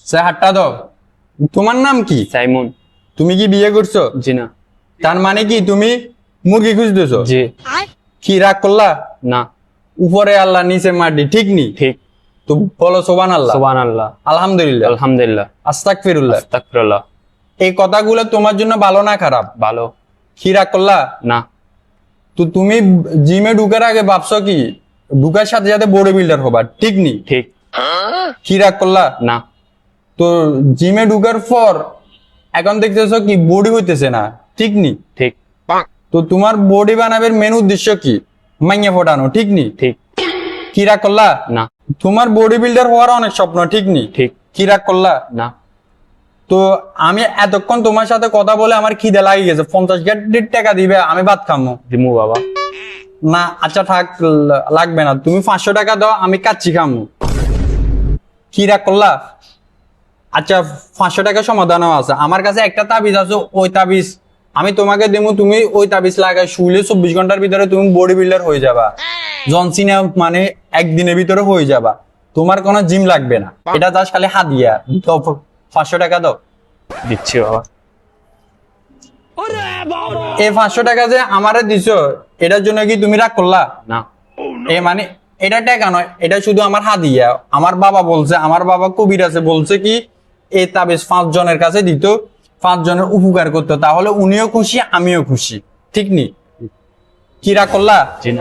সে হাতটা দাও। তোমার নাম কি? সাইমন। তুমি কি বিয়ে করছো? জি না। তার মানে কি তুমি মুরগি খুঁজতেছো? জি কি রাগ করলা? না। উপরে আল্লাহ নিচে মাটি, ঠিক নি? ঠিক। তো বলো সুবহান আল্লাহ, সুবহানাল্লাহ, আলহামদুলিল্লাহ, আলহামদুলিল্লাহ, আস্তাগফিরুল্লাহ। আস্তাগফিরুল্লাহ। এই কথাগুলো তোমার জন্য ভালো না খারাপ? ভালো। কি রাগ করলা? না। তো তুমি জিমে ঢুকার আগে ভাবছো কি ঢুকার সাথে সাথে বডি বিল্ডার হবা, ঠিক নি? ঠিক। কি রাগ করলা? না। তো জিমে ঢুকার পর এখন দেখতেছো কি বডি হইতেছে না, ঠিক নি? ঠিক। তো তোমার বডি বানাবের মেন উদ্দেশ্য কি? মাইয়া ফোটানো, ঠিক নি? ঠিক। কি রাগ করলা? না। তোমার বডি বিল্ডার হওয়ার অনেক স্বপ্ন, ঠিক নি? ঠিক। কি রাগ করলা? না। তো আমি এতক্ষণ তোমার সাথে কথা বলে আমার খিদে লাগিয়ে গেছে, 50 টাকা দিবে, আমি ভাত খামো। দিমু বাবা। না আচ্ছা থাক, লাগবে না, তুমি 500 টাকা দাও, আমি কাচ্চি খামো। কি রাগ করলা? আচ্ছা 500 টাকা সমাধানও আছে আমার কাছে, একটা তাবিজ আছে, ওই তাবিজ আমি তোমাকে দেবো, তুমি ওই তাবিজ লাগাই শুলে 24 ঘন্টার ভিতরে তুমি বডি বিল্ডার হয়ে যাবা, জনসিনা মানে একদিনের ভিতরে হয়ে যাবা, তোমার কোনো জিম লাগবে না, এটা জাস্ট খালি হাদিয়া। তো 500 টাকা দাও। দিচ্ছি বাবা। এই 500 টাকা যে আমারে দিছো, এটার জন্য কি তুমি রাগ করলা? না। এ মানে এটা টাকা নয়, এটা শুধু আমার হাদিয়া। আমার বাবা বলছে, আমার বাবা কবির আছে, বলছে কি এই তাবিজ 5 জনের কাছে দিত, 5 জনের উপকার করতো, তাহলে উনিও খুশি আমিও খুশি, ঠিক নি? কি রাগ করলা? জি না।